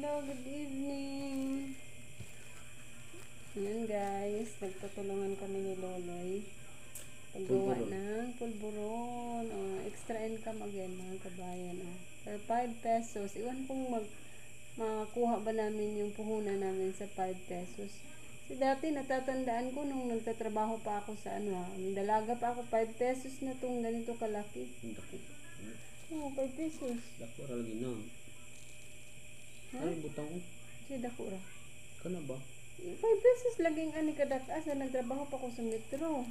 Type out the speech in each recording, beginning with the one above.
Hello, good evening. Ayan guys, nagtutulungan kami ni Loloy. Paggawa ng pulburon. Extra income again mga kabayan. For 5 pesos. Iwan kung makakuha ba namin yung puhunan namin sa 5 pesos. Kasi dati natatandaan ko nung nagtatrabaho pa ako sa may dalaga pa ako, 5 pesos na tong ganito kalaki. Oo, 5 pesos. Dako ra lagi na. Ay, butang ko. Kasi dako ra. Kana ba? 5 pesos laging ani kadatas na nagtrabaho pa ko sa metro.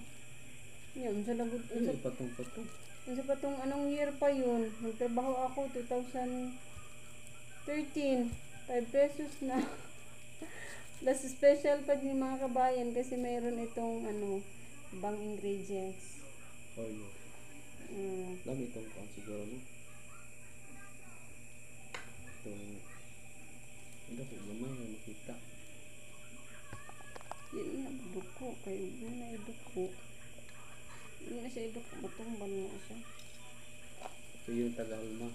Yun, sa lagot. Ay, patong-patong. Sa patong anong year pa yun? Nagtrabaho ako 2013. 5 pesos na. Plus special pa din mga kabayan kasi mayroon itong bang ingredients. Oh, yeah. Dami itong pang siguro, no? Itong hindi ko gamay na makita. Yun na duko. Kayo yun na iduko. Yun na siya iduko. Matumban na siya. Ito yung tagalma.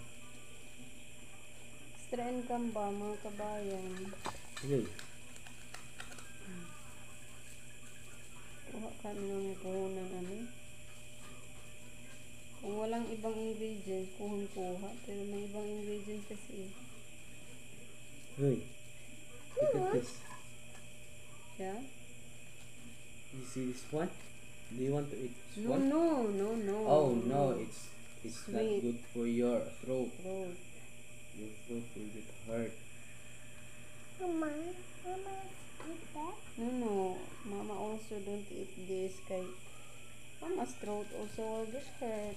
Extra income ba mga kabayan? Okay. Kuha ka ng puhunan Kung walang ibang ingredients, kuha. Pero may ibang ingredients kasi. Hey. Look at this. Yeah? You see this one? Do you want to eat this No, one? no. Oh no, it's not Sweet. good for your throat. Throat. Your throat will get hurt. Mama, eat that? No. Mama also don't eat this. Kay Mama's throat also will get hurt.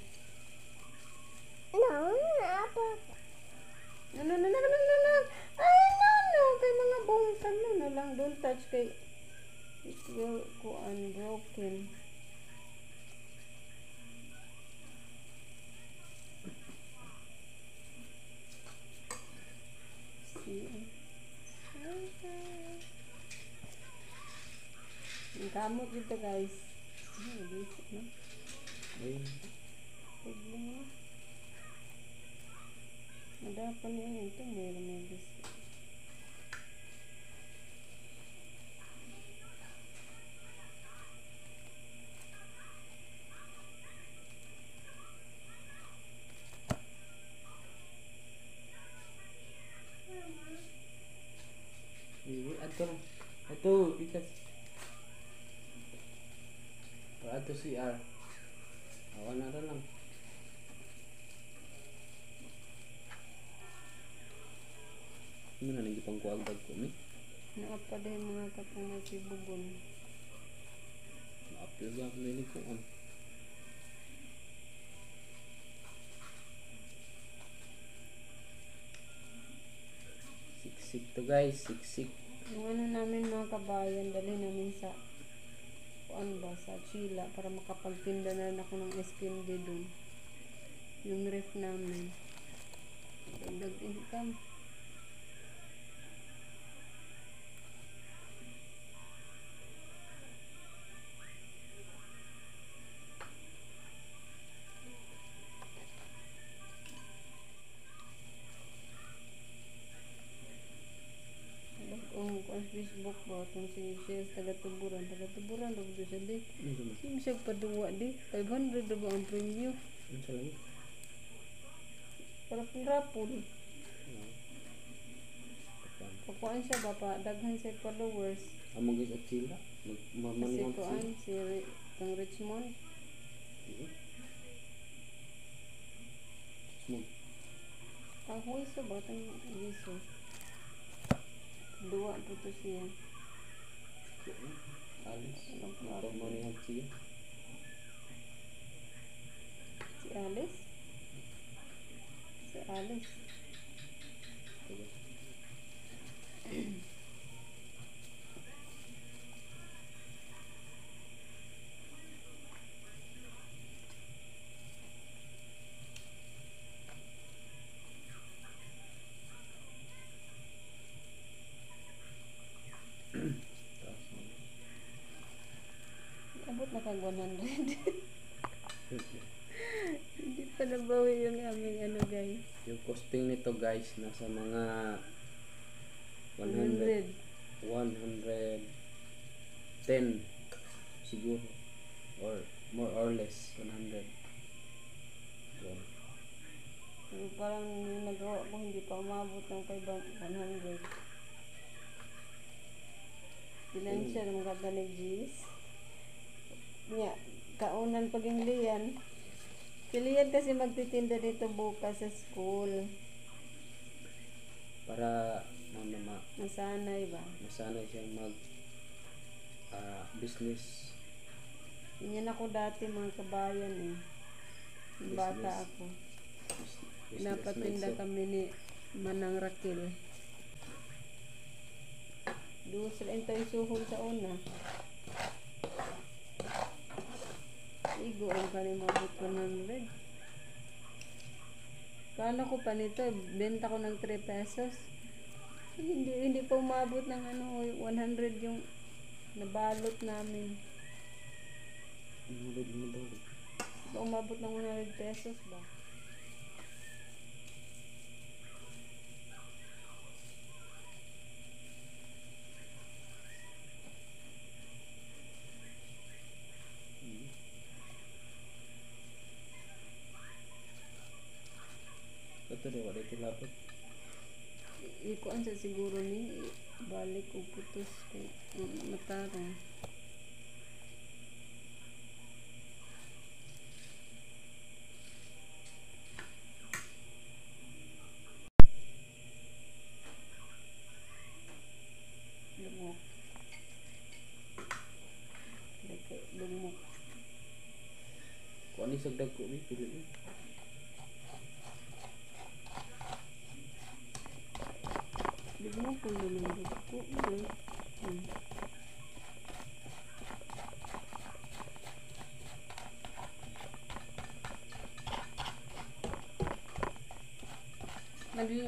No, apple. No. Ay, no. Kay mga bungtan na lang. Don't touch kay it will go unbroken. See? Ang kamot dito guys. Basic na. Ayun. Paglang na. Madapan niya ito. Meron may basic. Ato, ikas. Ato CR. Awan na lang. Ano na nang ipang kuagdag ko ni? Naapa din mga kapong nagsibugon. Apil ba ako nini ko on? Siksik to guys, siksik. Yung namin mga kabayan, dali namin sa sa Chila para makapagtinda na rin ako ng ice cream dun. Yung ref namin. Dagdag income. Kung Facebook ba, kung si Shes, taga-tuburan, daw siya di. Yung siya paduwa di, 500 ba ang premium? Ano sa lagi? Para pong rapol. Pakuan siya ba pa, daghan siya followers. Amo guys at sila. Kasi Magmamanihon kuan, sila. kang Richmond. Smog. Ang huiso ba, tang huiso. Dua po to siya. Alis. Magmamanihon siya. Si Alice? Si Alice. Abot na kag 100. Hindi pa nabawi yung aming guys. Yung costing nito guys nasa mga 100. 100. 110 siguro, or more or less 100. Yan. Pero parang yung nagawa ko hindi pa umabot ng 100. Financial mga kata ni Gis. Nya, kaunan paging liyan. Si Lian kasi magtitinda dito bukas sa school. Para Masanay ba? masanay siyang mag business. Ganyan ako dati mga kabayan eh. Nung bata ako. Pinapatinda mindset. kami ni Manang Rakil. Doon sila intay suhol sa una. Igo ang kani mabot 100. Kala ko pa nito, benta ko ng 3 pesos. Hindi pa umabot ng 100 yung nabalot namin. Ba umabot ng 100 pesos ba? Ito rin, wala ito lapit. Ikuan sa siguro ni balik o putos kay matarong. Lumok. Lumok. Kung ano yung sagdag ko, pili mo. Lumok kung lumok ko.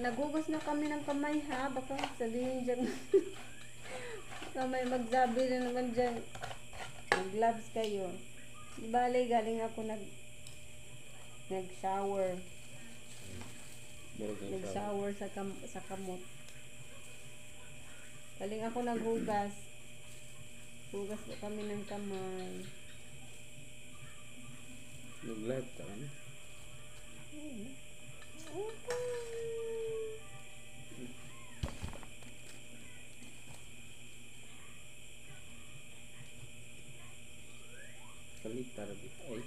Nagugas na kami ng kamay ha. Baka sabihin dyan. Kamay magsabi na naman dyan. Mag-gloves kayo. Di bale, galing ako nag-shower. Meron kang Nag-shower sa kamot. Galing ako naghugas. Hugas na kami ng kamay. Nag-live ka ano? Kalitar ay.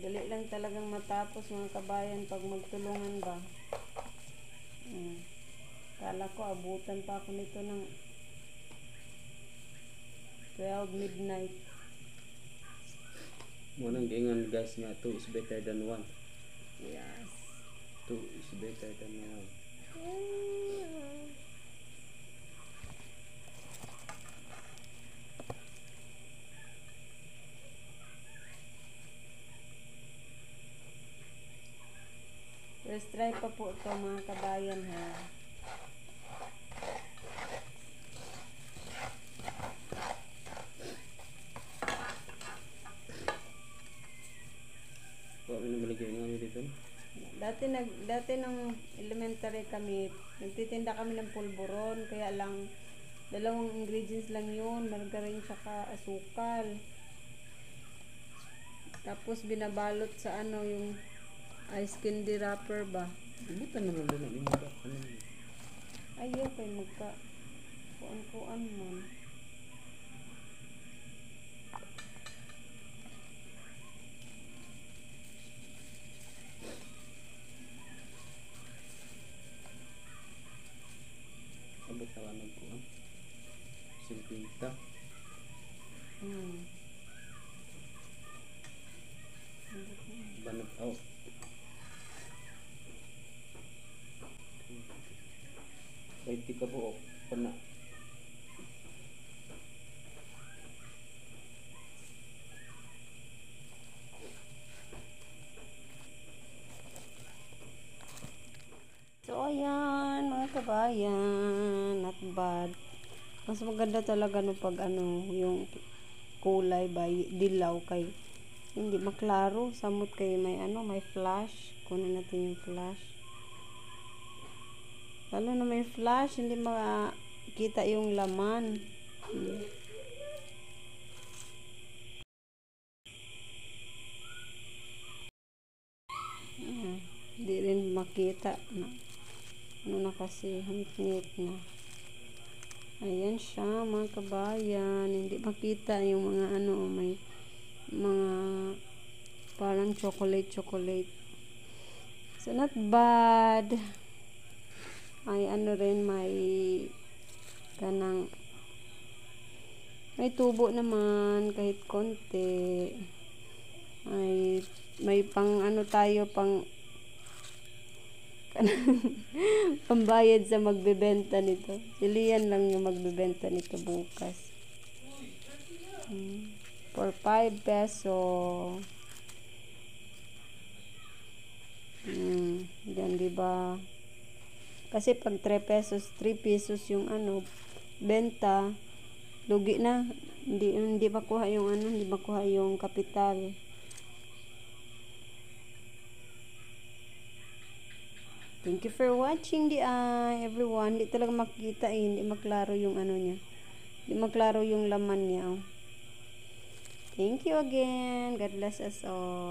Dali lang talagang matapos mga kabayan pag magtulungan ba. Kala ko abutan pa ako nito ng 12 midnight. Munang gingon guys nga 2 is better than 1. Yes. 2 is better than 1. First try pa po ito mga kabayan ha. Kung ano maligay nga nyo dito? Dati nung elementary kami, nagtitinda kami ng pulburon, kaya lang dalawang ingredients lang yun, margarine saka asukal. Tapos binabalot sa yung ice candy wrapper ba? Ibutan naman doon ang imuda. Ano yun? Ayaw kay magka kuan man. Abot na lang nagkuhan. 50. Banat out. Kay di ka buok. Pana. So, ayan, mga kabayan. Not bad. Mas maganda talaga no pag ano, yung kulay ba, dilaw kay hindi maklaro. Samot kay may ano, may flash. Kunin natin yung flash. Lalo na may flash, hindi makita yung laman. Hindi rin makita na ano na kasi, hangit na. Ayan siya, mga kabayan. Hindi makita yung mga ano, may mga parang chocolate. So, not bad. Ay, ano rin, may kanang may tubo naman, kahit konti. Ay, may pang ano tayo, pang pambayad sa magbebenta nito. Si Lian lang yung magbebenta nito bukas. For 5 peso. Yan, diba? Kasi pag 3 pesos yung ano, benta, lugi na. Hindi makuha yung ano, hindi makuha yung kapital. Thank you for watching everyone. Hindi talaga makita hindi maklaro yung ano niya. Hindi maklaro yung laman niya. Thank you again. God bless us all.